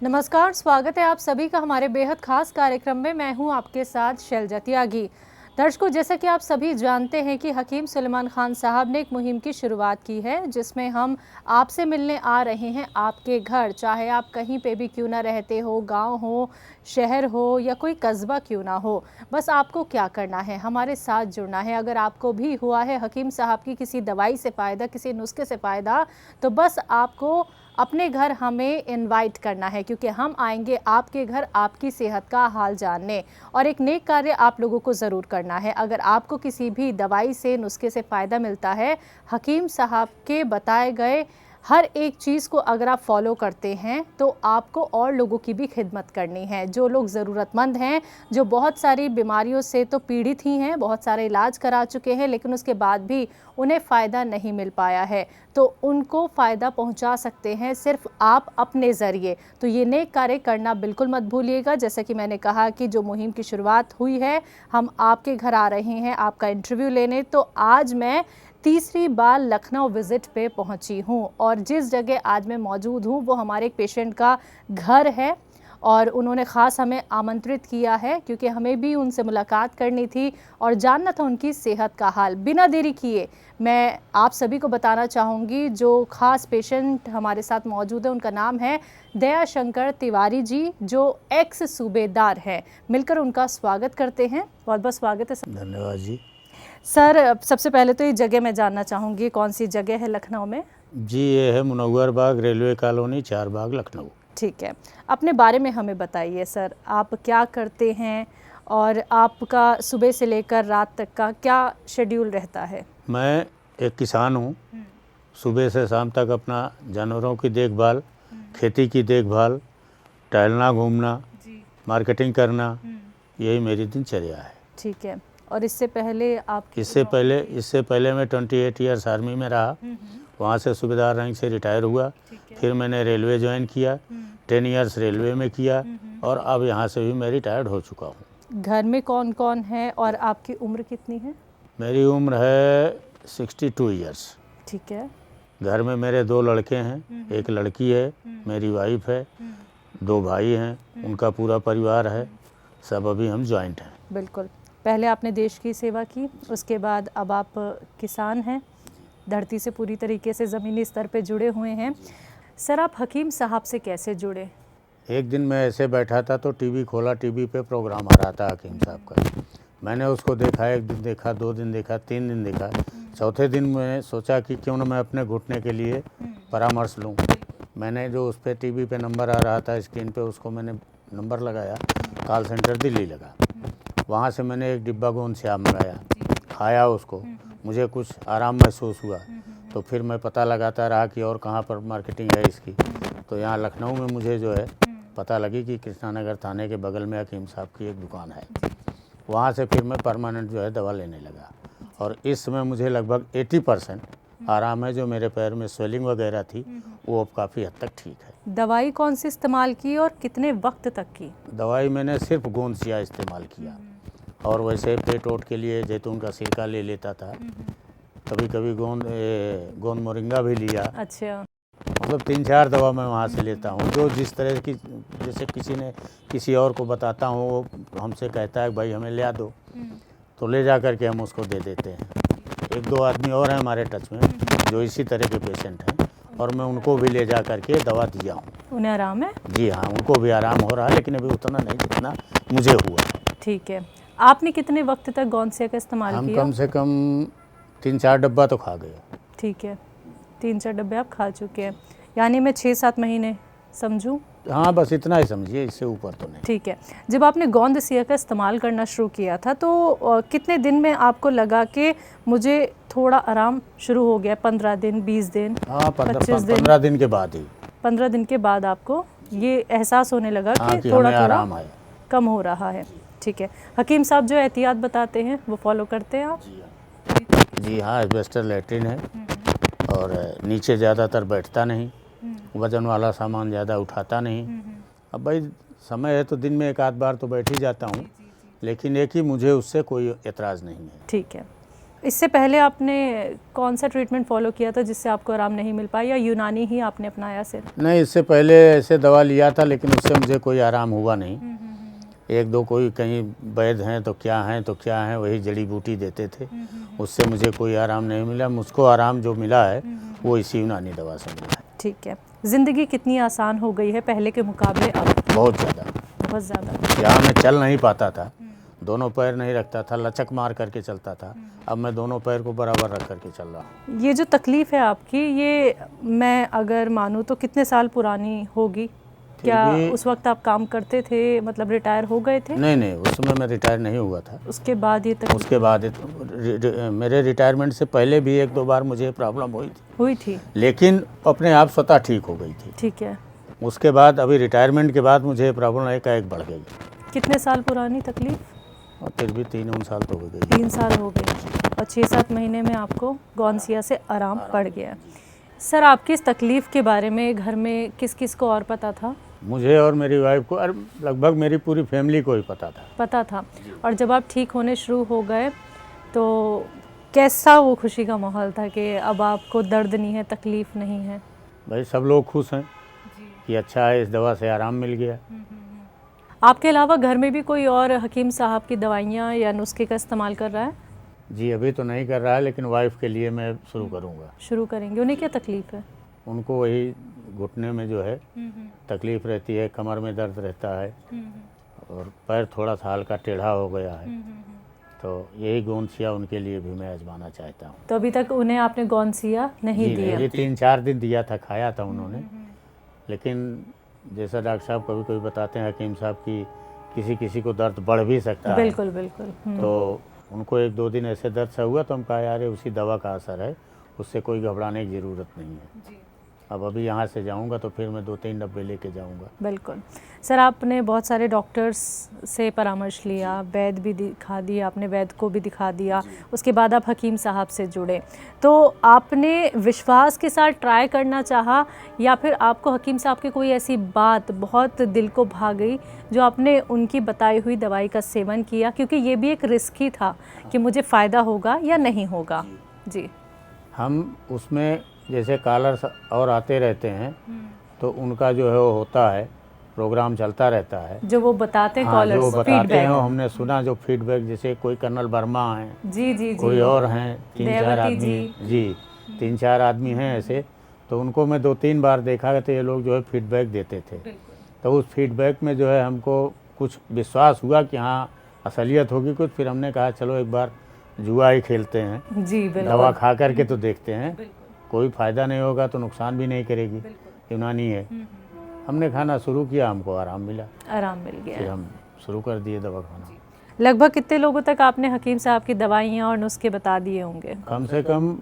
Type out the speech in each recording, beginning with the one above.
नमस्कार, स्वागत है आप सभी का हमारे बेहद खास कार्यक्रम में। मैं हूं आपके साथ शैलजा त्यागी। दर्शकों, जैसा कि आप सभी जानते हैं कि हकीम सुलेमान खान साहब ने एक मुहिम की शुरुआत की है जिसमें हम आपसे मिलने आ रहे हैं आपके घर, चाहे आप कहीं पे भी क्यों ना रहते हो, गांव हो, शहर हो या कोई कस्बा क्यों ना हो। बस आपको क्या करना है, हमारे साथ जुड़ना है। अगर आपको भी हुआ है हकीम साहब की किसी दवाई से फ़ायदा, किसी नुस्खे से फ़ायदा, तो बस आपको अपने घर हमें इनवाइट करना है, क्योंकि हम आएंगे आपके घर आपकी सेहत का हाल जानने, और एक नेक कार्य आप लोगों को ज़रूर करना है। अगर आपको किसी भी दवाई से, नुस्खे से फ़ायदा मिलता है, हकीम साहब के बताए गए हर एक चीज़ को अगर आप फॉलो करते हैं तो आपको और लोगों की भी खिदमत करनी है। जो लोग ज़रूरतमंद हैं, जो बहुत सारी बीमारियों से तो पीड़ित ही हैं, बहुत सारे इलाज करा चुके हैं, लेकिन उसके बाद भी उन्हें फ़ायदा नहीं मिल पाया है, तो उनको फ़ायदा पहुंचा सकते हैं सिर्फ आप अपने ज़रिए। तो ये नेक कार्य करना बिल्कुल मत भूलिएगा। जैसा कि मैंने कहा कि जो मुहिम की शुरुआत हुई है, हम आपके घर आ रहे हैं आपका इंटरव्यू लेने। तो आज मैं तीसरी बार लखनऊ विज़िट पे पहुंची हूं, और जिस जगह आज मैं मौजूद हूं वो हमारे एक पेशेंट का घर है, और उन्होंने ख़ास हमें आमंत्रित किया है क्योंकि हमें भी उनसे मुलाकात करनी थी और जानना था उनकी सेहत का हाल। बिना देरी किए मैं आप सभी को बताना चाहूँगी जो ख़ास पेशेंट हमारे साथ मौजूद है, उनका नाम है दया शंकर तिवारी जी, जो एक्स सूबेदार हैं। मिलकर उनका स्वागत करते हैं। बहुत बहुत स्वागत है सर। धन्यवाद जी। सर, सबसे पहले तो ये जगह मैं जानना चाहूँगी, कौन सी जगह है लखनऊ में? जी, ये है मुनव्वर बाग रेलवे कॉलोनी, चार बाग, लखनऊ। ठीक है, अपने बारे में हमें बताइए सर। आप क्या करते हैं और आपका सुबह से लेकर रात तक का क्या शेड्यूल रहता है? मैं एक किसान हूँ। सुबह से शाम तक अपना जानवरों की देखभाल, खेती की देखभाल, टहलना घूमना, मार्केटिंग करना, यही मेरी दिनचर्या है। ठीक है, और इससे पहले आप इससे पहले मैं 28 ईयर्स आर्मी में रहा। वहाँ से सूबेदार रैंक से रिटायर हुआ। फिर मैंने रेलवे ज्वाइन किया, 10 ईयर्स रेलवे में किया, और अब यहाँ से भी मैं रिटायर्ड हो चुका हूँ। घर में कौन कौन है और आपकी उम्र कितनी है? मेरी उम्र है 62 ईयर्स। ठीक है। घर में मेरे 2 लड़के हैं, एक लड़की है, मेरी वाइफ है, 2 भाई हैं, उनका पूरा परिवार है, सब अभी हम जॉइंट हैं। बिल्कुल, पहले आपने देश की सेवा की, उसके बाद अब आप किसान हैं, धरती से पूरी तरीके से ज़मीनी स्तर पे जुड़े हुए हैं। सर, आप हकीम साहब से कैसे जुड़े? एक दिन मैं ऐसे बैठा था तो टीवी खोला, टीवी पे प्रोग्राम आ रहा था हकीम साहब का। मैंने उसको देखा, 1 दिन देखा, 2 दिन देखा, 3 दिन देखा। चौथे दिन मैं सोचा कि क्यों ना मैं अपने घुटने के लिए परामर्श लूँ। मैंने जो उस पर टीवी पे नंबर आ रहा था स्क्रीन पे, उसको मैंने नंबर लगाया, कॉल सेंटर दिल्ली लगा। वहाँ से मैंने एक डिब्बा गोंद श्याम मंगाया, खाया उसको, मुझे कुछ आराम महसूस हुआ। तो फिर मैं पता लगाता रहा कि और कहाँ पर मार्केटिंग है इसकी। तो यहाँ लखनऊ में मुझे जो है पता लगी कि कृष्णानगर थाने के बगल में हकीम साहब की एक दुकान है। वहाँ से फिर मैं परमानेंट जो है दवा लेने लगा, और इस समय मुझे लगभग 80% आराम है। जो मेरे पैर में स्वेलिंग वगैरह थी वो अब काफ़ी हद तक ठीक है। दवाई कौन सी इस्तेमाल की और कितने वक्त तक की? दवाई मैंने सिर्फ गोंद सिया इस्तेमाल किया, और वैसे पेट ओट के लिए जैतून का सिरका ले लेता था, कभी कभी गोंद मोरिंगा भी लिया। अच्छा। मतलब 3-4 दवा मैं वहाँ से लेता हूँ, जो जिस तरह की, जैसे किसी ने किसी और को बताता हूँ, वो हमसे कहता है भाई हमें ले आ दो, तो ले जा कर के हम उसको दे देते हैं। 1-2 आदमी और हैं हमारे टच में जो इसी तरह के पेशेंट हैं, और मैं उनको भी ले जा कर के दवा दिया हूँ। उन्हें आराम है? जी हाँ, उनको भी आराम हो रहा है, लेकिन अभी उतना नहीं जितना मुझे हुआ। ठीक है, आपने कितने वक्त तक गोंदसिया का इस्तेमाल हम किया? कम से कम 3-4 डब्बा तो खा गए। ठीक है, 3-4 डब्बे आप खा चुके हैं, यानी मैं 6-7 महीने समझूं? हाँ, बस इतना ही समझिए, इससे ऊपर तो नहीं। ठीक है, जब आपने गोंदसिया का इस्तेमाल करना शुरू किया था तो कितने दिन में आपको लगा कि मुझे थोड़ा आराम शुरू हो गया? 15 दिन, 20 दिन? हाँ, 15 दिन के बाद ही। 15 दिन के बाद आपको ये एहसास होने लगा हाँ, कि थोड़ा थोड़ा आराम आया, कम हो रहा है। ठीक है, हकीम साहब जो एहतियात बताते हैं वो फॉलो करते हैं आप? जी हाँ, एस्बेस्टर लैट्रिन है, और नीचे ज़्यादातर बैठता नहीं, वज़न वाला सामान ज़्यादा उठाता नहीं। अब भाई समय है तो दिन में 1 आध बार तो बैठ ही जाता हूँ, लेकिन एक ही मुझे उससे कोई एतराज़ नहीं है। ठीक है, इससे पहले आपने कौन सा ट्रीटमेंट फॉलो किया था जिससे आपको आराम नहीं मिल पाया, या यूनानी ही आपने अपनाया सिर्फ? नहीं, इससे पहले ऐसे दवा लिया था लेकिन उससे मुझे कोई आराम हुआ नहीं। एक दो कोई कहीं वैद्य हैं तो क्या हैं वही जड़ी बूटी देते थे, उससे मुझे कोई आराम नहीं मिला। मुझको आराम जो मिला है वो इसी यूनानी दवा से मिला है। ठीक है। ज़िंदगी कितनी आसान हो गई है पहले के मुकाबले अब? बहुत ज़्यादा, बहुत ज़्यादा। यहाँ मैं चल नहीं पाता था, दोनों पैर नहीं रखता था, लचक मार करके चलता था। अब मैं दोनों पैर को बराबर रख करके चल रहा हूँ। ये जो तकलीफ़ है आपकी, ये मैं अगर मानूँ तो कितने साल पुरानी होगी? क्या उस वक्त आप काम करते थे, मतलब रिटायर हो गए थे? नहीं, उस समय मैं रिटायर नहीं हुआ था। उसके बाद ये तकलीफ? उसके बाद मेरे रिटायरमेंट से पहले भी एक दो बार मुझे प्रॉब्लम हुई थी, लेकिन अपने आप स्वतः ठीक हो गई थी। ठीक है। उसके बाद अभी रिटायरमेंट के बाद मुझे प्रॉब्लम एक बढ़ गई। कितने साल पुरानी तकलीफ? और फिर भी 3 साल तो हो गई। 3 साल हो गए और 6-7 महीने में आपको गौनसिया से आराम पड़ गया। सर, आपकी इस तकलीफ़ के बारे में घर में किस किस को और पता था? मुझे और मेरी वाइफ को, और लगभग मेरी पूरी फैमिली को ही पता था। और जब आप ठीक होने शुरू हो गए तो कैसा वो खुशी का माहौल था कि अब आपको दर्द नहीं है, तकलीफ़ नहीं है? भाई सब लोग खुश हैं कि अच्छा है, इस दवा से आराम मिल गया। आपके अलावा घर में भी कोई और हकीम साहब की दवाइयाँ या नुस्खे का इस्तेमाल कर रहा है? जी अभी तो नहीं कर रहा है, लेकिन वाइफ के लिए मैं शुरू करूँगा। शुरू करेंगे। उन्हें क्या तकलीफ़ है? उनको वही घुटने में जो है तकलीफ़ रहती है, कमर में दर्द रहता है और पैर थोड़ा सा हल्का टेढ़ा हो गया है। तो यही गौनसिया उनके लिए भी मैं आजमाना चाहता हूँ। तो अभी तक उन्हें आपने गौनसिया नहीं दिया? जी 3-4 दिन दिया था, खाया था उन्होंने, लेकिन जैसा डॉक्टर साहब कभी कभी बताते हैं हकीम साहब की किसी किसी को दर्द बढ़ भी सकता है। बिल्कुल। तो उनको 1-2 दिन ऐसे दर्द सा हुआ तो हम कहा यार उसी दवा का असर है, उससे कोई घबराने की ज़रूरत नहीं है। अब अभी यहाँ से जाऊँगा तो फिर मैं 2-3 डब्बे लेके जाऊँगा। बिल्कुल। सर, आपने बहुत सारे डॉक्टर्स से परामर्श लिया, वैद्य भी दिखा दिया, आपने वैद्य को भी दिखा दिया, उसके बाद आप हकीम साहब से जुड़े। तो आपने विश्वास के साथ ट्राई करना चाहा या फिर आपको हकीम साहब की कोई ऐसी बात बहुत दिल को भा गई जो आपने उनकी बताई हुई दवाई का सेवन किया? क्योंकि ये भी एक रिस्क ही था कि मुझे फ़ायदा होगा या नहीं होगा। जी। हम उसमें जैसे कॉलर्स और आते रहते हैं तो उनका जो है वो होता है, प्रोग्राम चलता रहता है, जो वो बताते हैं। हाँ, कॉलर्स जो बताते हैं हमने सुना, जो फीडबैक, जैसे कोई कर्नल वर्मा हैं, जी, कोई और हैं, 3-4 आदमी, जी 3-4 आदमी हैं ऐसे। तो उनको मैं 2-3 बार देखा तो ये लोग जो है फीडबैक देते थे। तो उस फीडबैक में जो है हमको कुछ विश्वास हुआ कि हाँ असलियत होगी कुछ। फिर हमने कहा चलो एक बार जुआ ही खेलते हैं, जी दवा खा करके तो देखते हैं, कोई फ़ायदा नहीं होगा तो नुकसान भी नहीं करेगी, यूनानी है। हमने खाना शुरू किया, हमको आराम मिल गया, फिर हम शुरू कर दिए दवा खाना। लगभग कितने लोगों तक आपने हकीम साहब की दवाइयाँ और नुस्खे बता दिए होंगे? कम से कम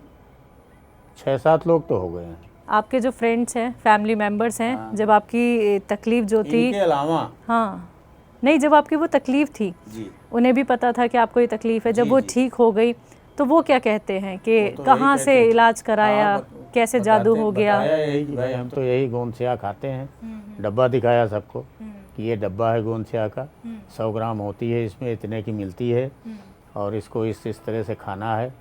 6-7 लोग तो हो गए हैं। आपके जो फ्रेंड्स हैं, फैमिली मेम्बर्स हैं, हाँ। जब आपकी तकलीफ़ जो थी, इनके अलावा, हाँ नहीं, जब आपकी वो तकलीफ़ थी जी, उन्हें भी पता था कि आपको ये तकलीफ़ है। जब वो ठीक हो गई तो वो क्या कहते हैं कि तो कहाँ से इलाज कराया, कैसे जादू हो गया? यही कि भाई हम तो यही गौनसिया खाते हैं। डब्बा दिखाया सबको कि ये डब्बा है गौनसिया का, 100 ग्राम होती है, इसमें इतने की मिलती है और इसको इस तरह से खाना है।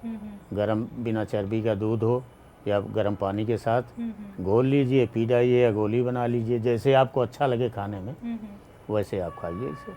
गरम बिना चर्बी का दूध हो या गर्म पानी के साथ घोल लीजिए, पी जाइए या गोली बना लीजिए, जैसे आपको अच्छा लगे खाने में वैसे आप खाइए इसे।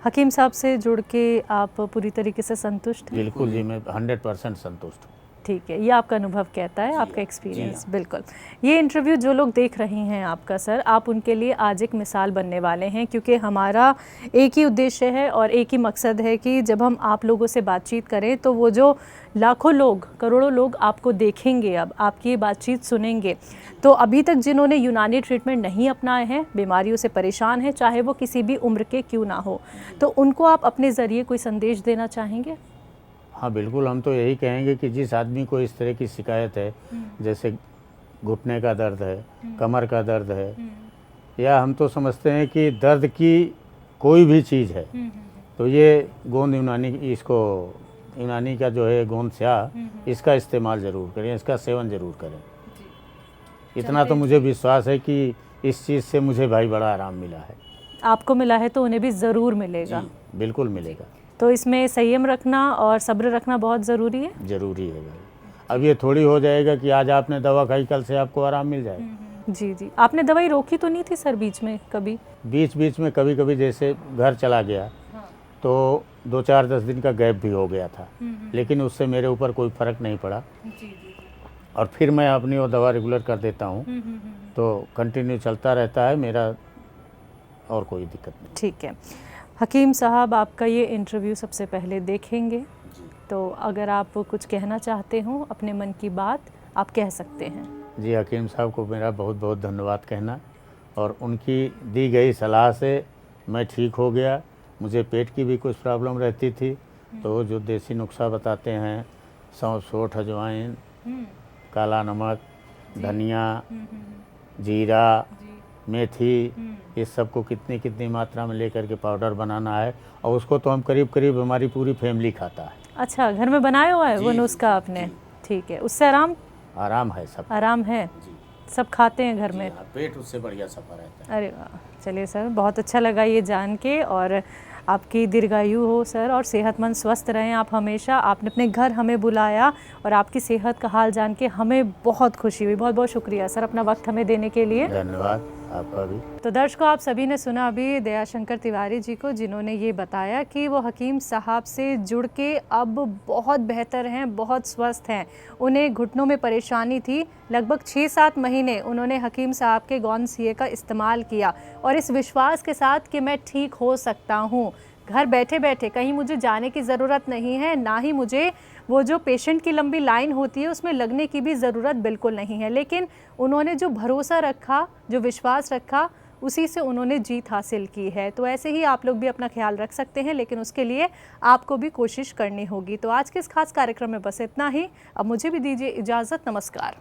हकीम साहब से जुड़ के आप पूरी तरीके से संतुष्ट हैं? बिल्कुल जी, मैं 100% संतुष्ट हूँ। ठीक है, ये आपका अनुभव कहता है, आपका एक्सपीरियंस। बिल्कुल। ये इंटरव्यू जो लोग देख रहे हैं आपका सर, आप उनके लिए आज एक मिसाल बनने वाले हैं, क्योंकि हमारा एक ही उद्देश्य है और एक ही मकसद है कि जब हम आप लोगों से बातचीत करें तो वो जो लाखों लोग, करोड़ों लोग आपको देखेंगे, अब आपकी ये बातचीत सुनेंगे, तो अभी तक जिन्होंने यूनानी ट्रीटमेंट नहीं अपनाए हैं, बीमारियों से परेशान हैं, चाहे वो किसी भी उम्र के क्यों ना हो, तो उनको आप अपने ज़रिए कोई संदेश देना चाहेंगे? हाँ बिल्कुल, हम तो यही कहेंगे कि जिस आदमी को इस तरह की शिकायत है, जैसे घुटने का दर्द है, कमर का दर्द है, या हम तो समझते हैं कि दर्द की कोई भी चीज़ है, तो ये गोंद यूनानी का जो है गौनसिया, इसका इस्तेमाल ज़रूर करें, इसका सेवन ज़रूर करें। इतना तो मुझे विश्वास है कि इस चीज़ से मुझे भाई बड़ा आराम मिला है। आपको मिला है तो उन्हें भी ज़रूर मिलेगा। बिल्कुल मिलेगा। तो इसमें संयम रखना और सब्र रखना बहुत ज़रूरी है। ज़रूरी है भाई। अब ये थोड़ी हो जाएगा कि आज आपने दवा खाई कल से आपको आराम मिल जाएगा। जी जी, आपने दवाई रोकी तो नहीं थी सर बीच में कभी? बीच बीच में कभी कभी जैसे घर चला गया तो 2-4-10 दिन का गैप भी हो गया था, लेकिन उससे मेरे ऊपर कोई फ़र्क नहीं पड़ा। और फिर मैं अपनी वो दवा रेगुलर कर देता हूँ, तो कंटिन्यू चलता रहता है मेरा, और कोई दिक्कत नहीं। ठीक है हकीम साहब, आपका ये इंटरव्यू सबसे पहले देखेंगे, तो अगर आप कुछ कहना चाहते हो अपने मन की बात आप कह सकते हैं। जी, हकीम साहब को मेरा बहुत बहुत धन्यवाद कहना, और उनकी दी गई सलाह से मैं ठीक हो गया। मुझे पेट की भी कुछ प्रॉब्लम रहती थी, तो जो देसी नुस्खा बताते हैं, सौंफ, सोंठ, अजवाइन, काला नमक, धनिया, जीरा, मेथी, इस सब को कितनी कितनी मात्रा में लेकर के पाउडर बनाना है, और उसको तो हम करीब करीब हमारी पूरी फैमिली खाता है। अच्छा, घर में बनाया हुआ है वो नुस्खा आपने? ठीक है, उससे आराम है, सब आराम है जी। सब खाते हैं घर में? पेट उससे बढ़िया सफा रहता है। अरे वाह, चलिए सर, बहुत अच्छा लगा ये जान के, और आपकी दीर्घायु हो सर, और सेहतमंद स्वस्थ रहें आप हमेशा। आपने अपने घर हमें बुलाया और आपकी सेहत का हाल जान के हमें बहुत खुशी हुई। बहुत बहुत शुक्रिया सर अपना वक्त हमें देने के लिए। धन्यवाद आपका भी। तो दर्शकों, आप सभी ने सुना अभी दयाशंकर तिवारी जी को, जिन्होंने ये बताया कि वो हकीम साहब से जुड़ के अब बहुत बेहतर हैं, बहुत स्वस्थ हैं। उन्हें घुटनों में परेशानी थी, लगभग 6-7 महीने उन्होंने हकीम साहब के गौन सीए का इस्तेमाल किया, और इस विश्वास के साथ कि मैं ठीक हो सकता हूँ, घर बैठे बैठे, कहीं मुझे जाने की ज़रूरत नहीं है, ना ही मुझे वो जो पेशेंट की लंबी लाइन होती है उसमें लगने की भी ज़रूरत बिल्कुल नहीं है। लेकिन उन्होंने जो भरोसा रखा, जो विश्वास रखा, उसी से उन्होंने जीत हासिल की है। तो ऐसे ही आप लोग भी अपना ख्याल रख सकते हैं, लेकिन उसके लिए आपको भी कोशिश करनी होगी। तो आज के इस खास कार्यक्रम में बस इतना ही। अब मुझे भी दीजिए इजाज़त। नमस्कार।